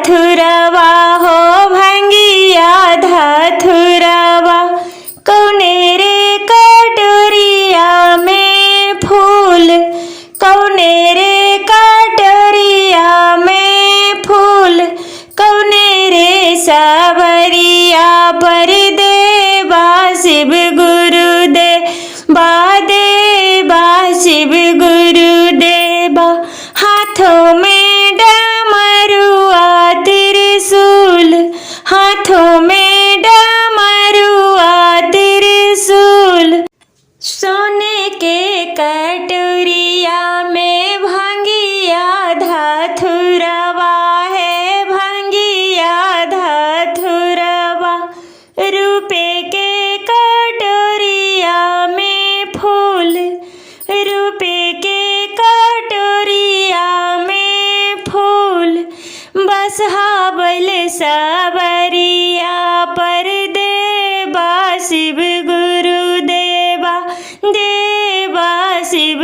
धथुरवा हो भंगिया धथुरवा, कौने रे कटोरिया में फूल, कौने रे कटोरिया में फूल, कौने रे सबरिया पर देवा शिव गुरुदेवा, देवा शिव गुरुदेवा। हाथों में डमरुआ त्रिशूल, हाथों में डमरुआ त्रिशूल, सोने के कटोरिया में भंगिया धथुरवा है भंगिया धथुरवा। रुपए के कटोरिया में फूल, रुपए के कटोरिया में फूल, बसहा बैल सबरिया पर देवा शिव गुरुदेवा, देवा शिव